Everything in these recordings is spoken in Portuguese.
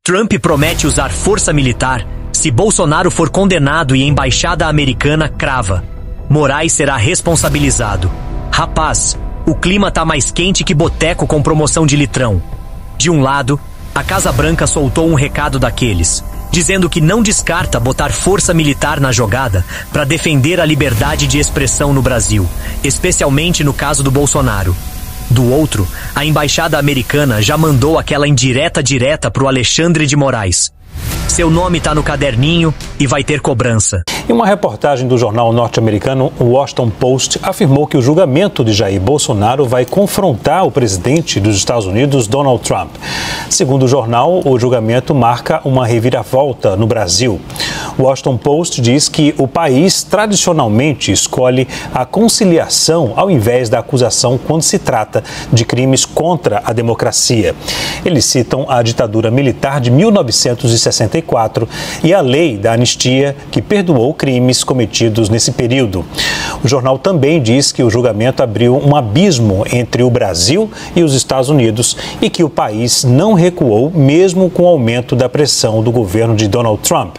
Trump promete usar força militar se Bolsonaro for condenado e a embaixada americana crava. Moraes será responsabilizado. Rapaz, o clima tá mais quente que boteco com promoção de litrão. De um lado, a Casa Branca soltou um recado daqueles, dizendo que não descarta botar força militar na jogada para defender a liberdade de expressão no Brasil, especialmente no caso do Bolsonaro. Do outro, a embaixada americana já mandou aquela indireta direta pro Alexandre de Moraes. Seu nome tá no caderninho e vai ter cobrança. Em uma reportagem do jornal norte-americano Washington Post, afirmou que o julgamento de Jair Bolsonaro vai confrontar o presidente dos Estados Unidos, Donald Trump. Segundo o jornal, o julgamento marca uma reviravolta no Brasil. O Washington Post diz que o país tradicionalmente escolhe a conciliação ao invés da acusação quando se trata de crimes contra a democracia. Eles citam a ditadura militar de 1964 e a lei da anistia que perdoou crimes cometidos nesse período. O jornal também diz que o julgamento abriu um abismo entre o Brasil e os Estados Unidos e que o país não recuou mesmo com o aumento da pressão do governo de Donald Trump.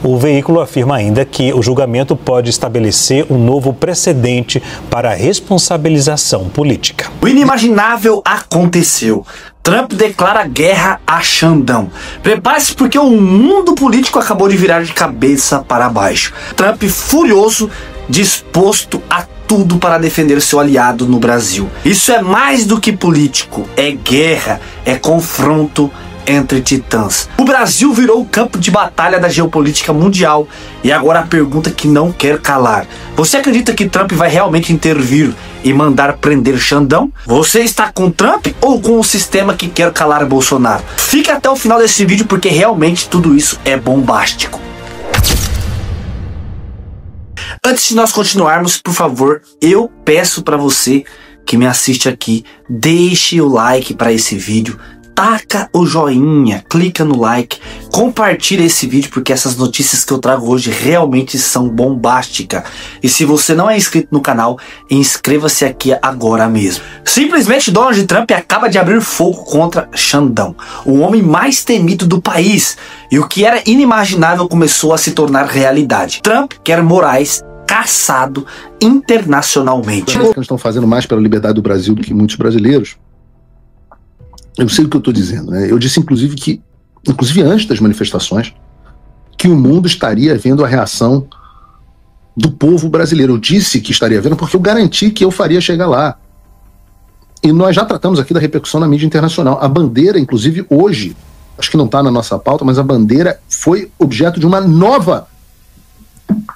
O veículo afirma ainda que o julgamento pode estabelecer um novo precedente para a responsabilização política. O inimaginável aconteceu. Trump declara guerra a Xandão. Prepare-se porque o mundo político acabou de virar de cabeça para baixo. Trump furioso, disposto a tudo para defender seu aliado no Brasil. Isso é mais do que político, é guerra, é confronto entre titãs. O Brasil virou o campo de batalha da geopolítica mundial e agora a pergunta que não quer calar. Você acredita que Trump vai realmente intervir e mandar prender Xandão? Você está com Trump ou com o sistema que quer calar Bolsonaro? Fique até o final desse vídeo porque realmente tudo isso é bombástico. Antes de nós continuarmos, por favor, eu peço para você que me assiste aqui, deixe o like para esse vídeo. Taca o joinha, clica no like, compartilha esse vídeo porque essas notícias que eu trago hoje realmente são bombásticas. E se você não é inscrito no canal, inscreva-se aqui agora mesmo. Simplesmente Donald Trump acaba de abrir fogo contra Xandão, o homem mais temido do país. E o que era inimaginável começou a se tornar realidade. Trump quer Moraes caçado internacionalmente. Eles estão fazendo mais pela liberdade do Brasil do que muitos brasileiros. Eu sei o que eu estou dizendo, né? Eu disse, inclusive antes das manifestações, que o mundo estaria vendo a reação do povo brasileiro. Eu disse que estaria vendo porque eu garanti que eu faria chegar lá. E nós já tratamos aqui da repercussão na mídia internacional. A bandeira, inclusive hoje, acho que não está na nossa pauta, mas a bandeira foi objeto de uma nova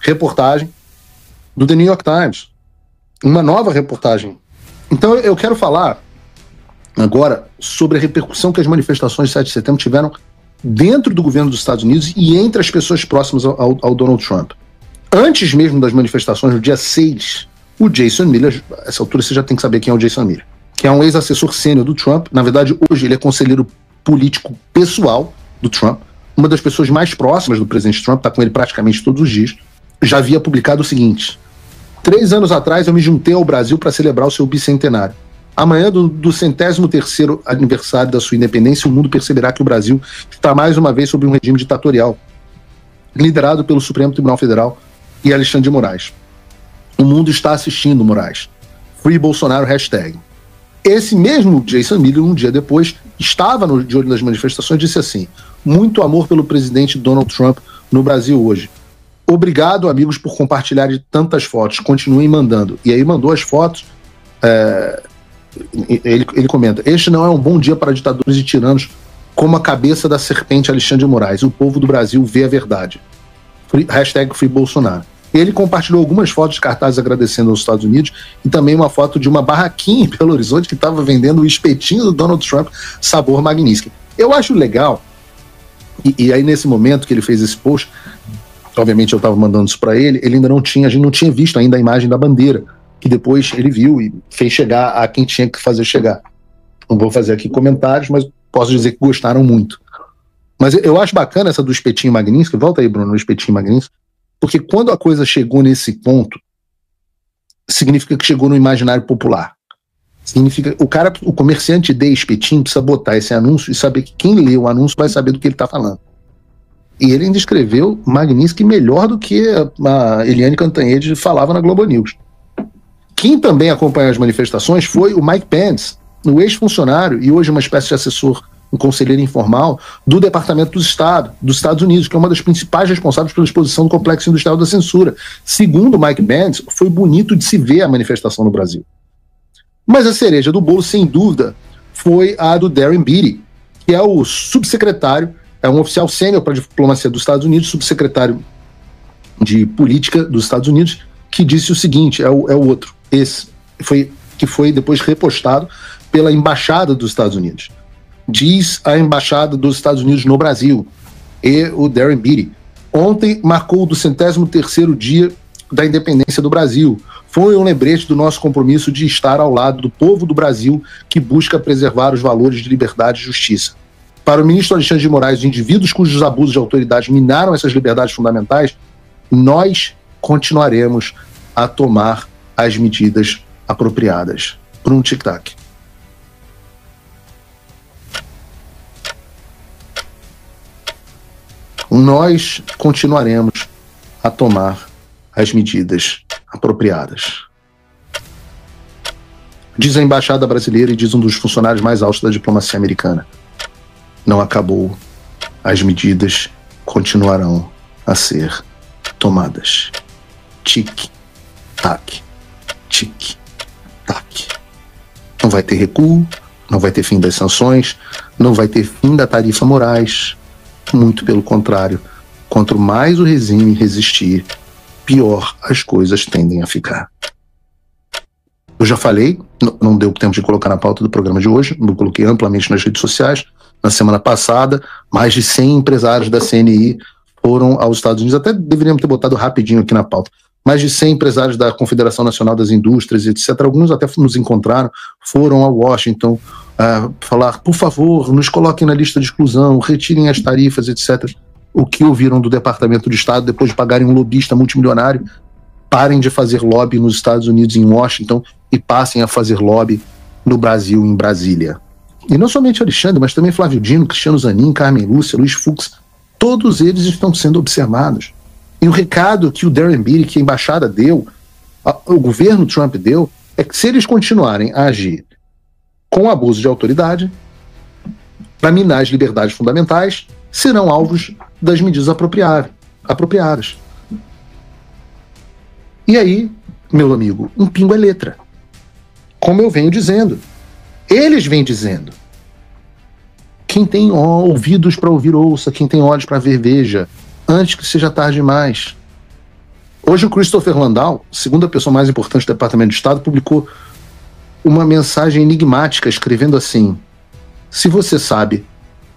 reportagem do The New York Times. Uma nova reportagem. Então eu quero falar agora sobre a repercussão que as manifestações de 7 de setembro tiveram dentro do governo dos Estados Unidos e entre as pessoas próximas ao Donald Trump. Antes mesmo das manifestações, no dia 6, o Jason Miller, a essa altura você já tem que saber quem é o Jason Miller, que é um ex-assessor sênior do Trump. Na verdade, hoje ele é conselheiro político pessoal do Trump, uma das pessoas mais próximas do presidente Trump, está com ele praticamente todos os dias. Já havia publicado o seguinte: 3 anos atrás eu me juntei ao Brasil para celebrar o seu bicentenário. Amanhã, do 103º aniversário da sua independência, o mundo perceberá que o Brasil está mais uma vez sob um regime ditatorial, liderado pelo Supremo Tribunal Federal e Alexandre de Moraes. O mundo está assistindo, Moraes. Free Bolsonaro, hashtag. Esse mesmo Jason Miller, um dia depois, estava de olho nas manifestações e disse assim: muito amor pelo presidente Donald Trump no Brasil hoje. Obrigado, amigos, por compartilharem tantas fotos. Continuem mandando. E aí mandou as fotos. Ele comenta: este não é um bom dia para ditadores e tiranos como a cabeça da serpente Alexandre de Moraes. O povo do Brasil vê a verdade. Hashtag Free Bolsonaro. Ele compartilhou algumas fotos de cartazes agradecendo aos Estados Unidos e também uma foto de uma barraquinha em Belo Horizonte que estava vendendo o espetinho do Donald Trump, sabor Magnífico. Eu acho legal, e aí nesse momento que ele fez esse post, obviamente eu estava mandando isso para ele, ele ainda não tinha, a gente não tinha visto ainda a imagem da bandeira, que depois ele viu e fez chegar a quem tinha que fazer chegar. Não vou fazer aqui comentários, mas posso dizer que gostaram muito. Mas eu acho bacana essa do espetinho Magnífico. Volta aí, Bruno, no espetinho Magnífico. Porque quando a coisa chegou nesse ponto, significa que chegou no imaginário popular. Significa, o comerciante de espetinho precisa botar esse anúncio e saber que quem lê o anúncio vai saber do que ele está falando. E ele ainda escreveu Magnitsky melhor do que a Eliane Cantanhede falava na Globo News. Quem também acompanhou as manifestações foi o Mike Pence, o ex-funcionário e hoje uma espécie de assessor, um conselheiro informal do Departamento do Estado, dos Estados Unidos, que é uma das principais responsáveis pela exposição do complexo industrial da censura. Segundo Mike Pence, foi bonito de se ver a manifestação no Brasil. Mas a cereja do bolo, sem dúvida, foi a do Darren Beattie, que é o subsecretário, é um oficial sênior para a diplomacia dos Estados Unidos, subsecretário de política dos Estados Unidos, que disse o seguinte, é o outro, esse, que foi depois repostado pela Embaixada dos Estados Unidos. Diz a Embaixada dos Estados Unidos no Brasil, e o Darren Beattie. Ontem marcou o 203º dia da independência do Brasil. Foi um lembrete do nosso compromisso de estar ao lado do povo do Brasil que busca preservar os valores de liberdade e justiça. Para o ministro Alexandre de Moraes, os indivíduos cujos abusos de autoridade minaram essas liberdades fundamentais, nós continuaremos a tomar as medidas apropriadas. Por um tic-tac. Nós continuaremos a tomar as medidas apropriadas. Diz a Embaixada Brasileira e diz um dos funcionários mais altos da diplomacia americana. Não acabou. As medidas continuarão a ser tomadas. Tic-tac. Tic-tac. Não vai ter recuo, não vai ter fim das sanções, não vai ter fim da tarifa Moraes. Muito pelo contrário, quanto mais o regime resistir, pior as coisas tendem a ficar. Eu já falei, não deu tempo de colocar na pauta do programa de hoje, eu coloquei amplamente nas redes sociais. Na semana passada, mais de 100 empresários da CNI foram aos Estados Unidos, até deveríamos ter botado rapidinho aqui na pauta. Mais de 100 empresários da Confederação Nacional das Indústrias, etc., alguns até nos encontraram, foram a Washington falar, por favor, nos coloquem na lista de exclusão, retirem as tarifas, etc. O que ouviram do Departamento de Estado, depois de pagarem um lobista multimilionário, parem de fazer lobby nos Estados Unidos, em Washington, e passem a fazer lobby no Brasil, em Brasília. E não somente Alexandre, mas também Flávio Dino, Cristiano Zanin, Carmen Lúcia, Luiz Fux, todos eles estão sendo observados. E o recado que o Darren Beattie, que a embaixada deu, o governo Trump deu, é que se eles continuarem a agir com abuso de autoridade, para minar as liberdades fundamentais, serão alvos das medidas apropriadas. E aí, meu amigo, um pingo é letra. Como eu venho dizendo, eles vêm dizendo. Quem tem ouvidos para ouvir, ouça. Quem tem olhos para ver, veja. Antes que seja tarde demais. Hoje o Christopher Landau, segunda pessoa mais importante do Departamento de Estado, publicou uma mensagem enigmática, escrevendo assim: se você sabe,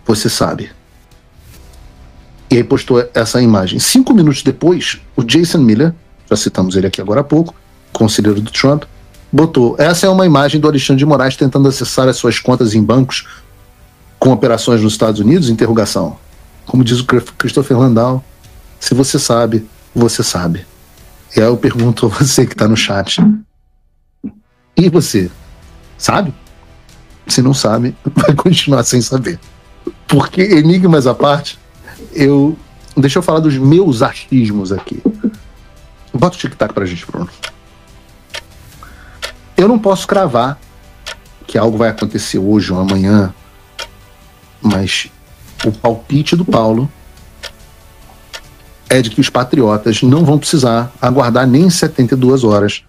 você sabe. E aí postou essa imagem. 5 minutos depois, o Jason Miller, já citamos ele aqui agora há pouco, conselheiro do Trump, botou: essa é uma imagem do Alexandre de Moraes tentando acessar as suas contas em bancos com operações nos Estados Unidos? Interrogação. Como diz o Christopher Landau, se você sabe, você sabe. E aí eu pergunto a você que está no chat: e você? Sabe? Se não sabe, vai continuar sem saber. Porque, enigmas à parte, deixa eu falar dos meus achismos aqui. Bota o tic-tac pra gente, Bruno. Eu não posso cravar que algo vai acontecer hoje ou amanhã, mas o palpite do Paulo é de que os patriotas não vão precisar aguardar nem 72 horas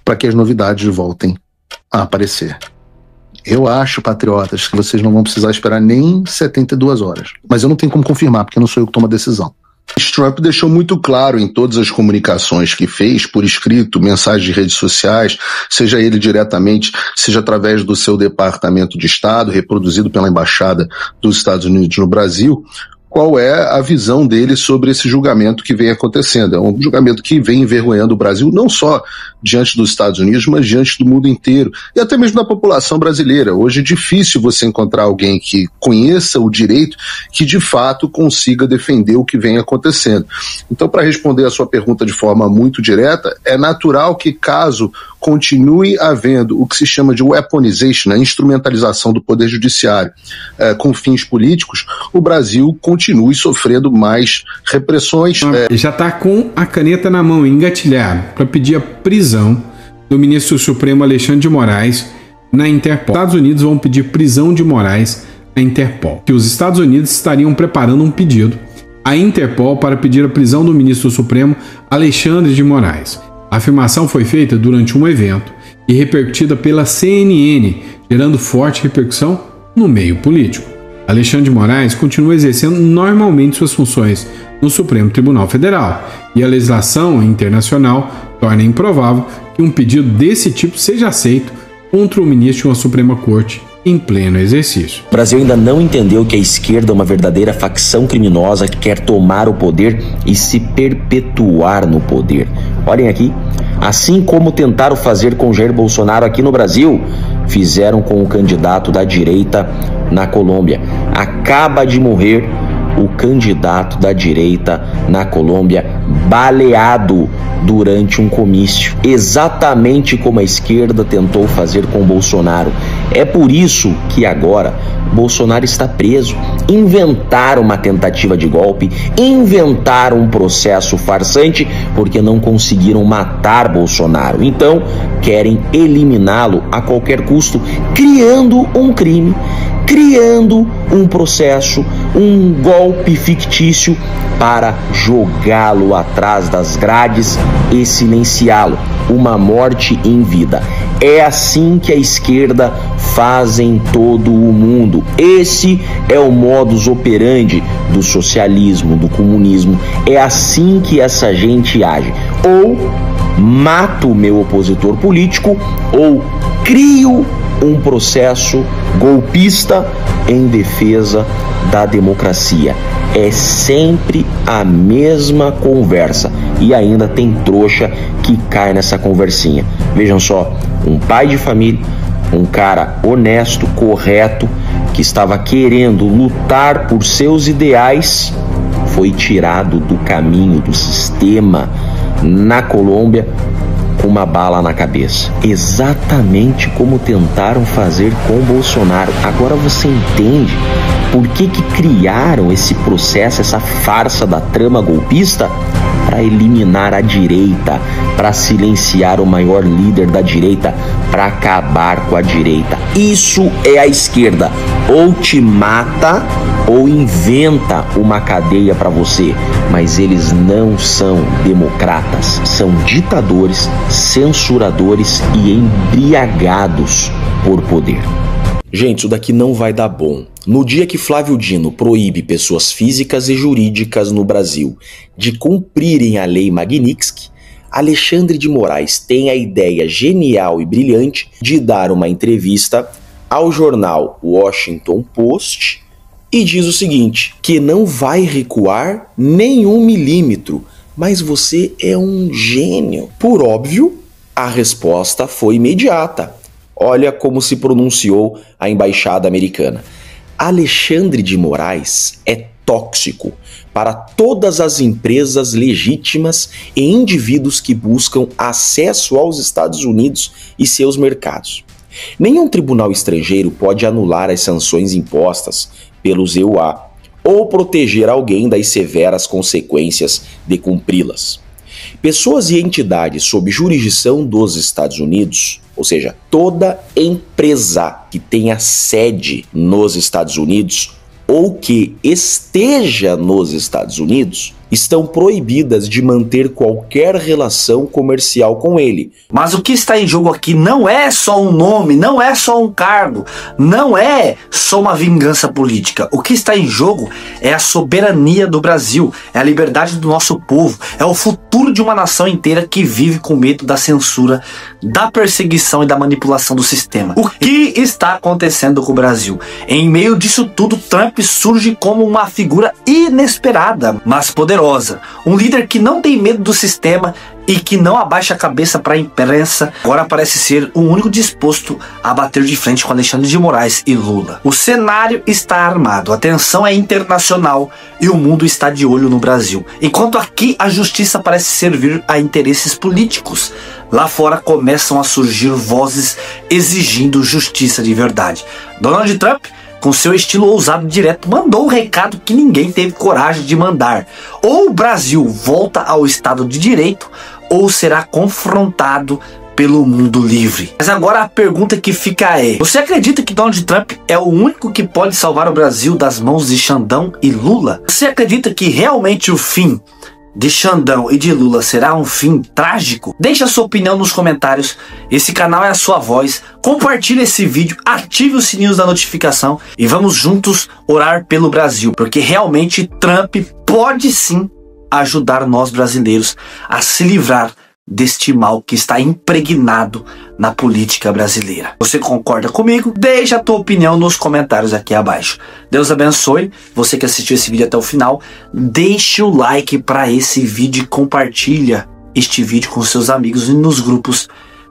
para que as novidades voltem a aparecer. Eu acho, patriotas, que vocês não vão precisar esperar nem 72 horas. Mas eu não tenho como confirmar, porque não sou eu que tomo a decisão. Trump deixou muito claro em todas as comunicações que fez, por escrito, mensagens de redes sociais, seja ele diretamente, seja através do seu Departamento de Estado, reproduzido pela Embaixada dos Estados Unidos no Brasil, qual é a visão dele sobre esse julgamento que vem acontecendo. É um julgamento que vem envergonhando o Brasil, não só diante dos Estados Unidos, mas diante do mundo inteiro, e até mesmo da população brasileira. Hoje é difícil você encontrar alguém que conheça o direito, que de fato consiga defender o que vem acontecendo. Então, para responder a sua pergunta de forma muito direta, é natural que caso continue havendo o que se chama de weaponization, a instrumentalização do poder judiciário com fins políticos, o Brasil continue sofrendo mais repressões. Já está com a caneta na mão, engatilhado, para pedir a prisão do ministro Supremo Alexandre de Moraes na Interpol. Os Estados Unidos vão pedir prisão de Moraes na Interpol. Que os Estados Unidos estariam preparando um pedido à Interpol para pedir a prisão do ministro Supremo Alexandre de Moraes. A afirmação foi feita durante um evento e repercutida pela CNN, gerando forte repercussão no meio político. Alexandre de Moraes continua exercendo normalmente suas funções no Supremo Tribunal Federal, e a legislação internacional torna improvável que um pedido desse tipo seja aceito contra o ministro de uma Suprema Corte em pleno exercício. O Brasil ainda não entendeu que a esquerda é uma verdadeira facção criminosa que quer tomar o poder e se perpetuar no poder. Olhem aqui, assim como tentaram fazer com Jair Bolsonaro aqui no Brasil, fizeram com o candidato da direita na Colômbia. Acaba de morrer o candidato da direita na Colômbia, baleado durante um comício, exatamente como a esquerda tentou fazer com Bolsonaro. É por isso que agora Bolsonaro está preso. Inventaram uma tentativa de golpe, inventaram um processo farsante porque não conseguiram matar Bolsonaro. Então, querem eliminá-lo a qualquer custo, criando um crime, criando um processo, um golpe fictício para jogá-lo atrás das grades e silenciá-lo. Uma morte em vida. É assim que a esquerda faz em todo o mundo. Esse é o modus operandi do socialismo, do comunismo. É assim que essa gente age. Ou mato o meu opositor político, ou crio um processo golpista em defesa da democracia. É sempre a mesma conversa. E ainda tem trouxa que cai nessa conversinha. Vejam só, um pai de família, um cara honesto, correto, que estava querendo lutar por seus ideais, foi tirado do caminho do sistema na Colômbia com uma bala na cabeça. Exatamente como tentaram fazer com Bolsonaro. Agora você entende por que criaram esse processo, essa farsa da trama golpista? Para eliminar a direita, para silenciar o maior líder da direita, para acabar com a direita. Isso é a esquerda. Ou te mata ou inventa uma cadeia para você. Mas eles não são democratas, são ditadores, censuradores e embriagados por poder. Gente, isso daqui não vai dar bom. No dia que Flávio Dino proíbe pessoas físicas e jurídicas no Brasil de cumprirem a lei Magnitsky, Alexandre de Moraes tem a ideia genial e brilhante de dar uma entrevista ao jornal Washington Post e diz o seguinte, que não vai recuar nem 1 milímetro, mas você é um gênio. Por óbvio, a resposta foi imediata. Olha como se pronunciou a embaixada americana. Alexandre de Moraes é tóxico para todas as empresas legítimas e indivíduos que buscam acesso aos Estados Unidos e seus mercados. Nenhum tribunal estrangeiro pode anular as sanções impostas pelos EUA ou proteger alguém das severas consequências de cumpri-las. Pessoas e entidades sob jurisdição dos Estados Unidos, ou seja, toda empresa que tenha sede nos Estados Unidos ou que esteja nos Estados Unidos, estão proibidas de manter qualquer relação comercial com ele. Mas o que está em jogo aqui não é só um nome, não é só um cargo, não é só uma vingança política. O que está em jogo é a soberania do Brasil, é a liberdade do nosso povo, é o futuro de uma nação inteira que vive com medo da censura, da perseguição e da manipulação do sistema. O que está acontecendo com o Brasil? Em meio disso tudo, Trump surge como uma figura inesperada, mas poderosa, poderosa, um líder que não tem medo do sistema e que não abaixa a cabeça para a imprensa, agora parece ser o único disposto a bater de frente com Alexandre de Moraes e Lula. O cenário está armado, a tensão é internacional e o mundo está de olho no Brasil. Enquanto aqui a justiça parece servir a interesses políticos, lá fora começam a surgir vozes exigindo justiça de verdade. Donald Trump, com seu estilo ousado e direto, mandou um recado que ninguém teve coragem de mandar. Ou o Brasil volta ao Estado de Direito, ou será confrontado pelo mundo livre. Mas agora a pergunta que fica é: você acredita que Donald Trump é o único que pode salvar o Brasil das mãos de Xandão e Lula? Você acredita que realmente o fim de Xandão e de Lula será um fim trágico? Deixe a sua opinião nos comentários. Esse canal é a sua voz. Compartilhe esse vídeo, ative os sininhos da notificação e vamos juntos orar pelo Brasil, porque realmente Trump pode sim ajudar nós brasileiros a se livrar deste mal que está impregnado na política brasileira. Você concorda comigo? Deixa a tua opinião nos comentários aqui abaixo. Deus abençoe você que assistiu esse vídeo até o final. Deixe o like para esse vídeo e compartilha este vídeo com seus amigos e nos grupos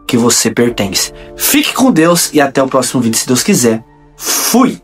que você pertence. Fique com Deus e até o próximo vídeo, se Deus quiser. Fui!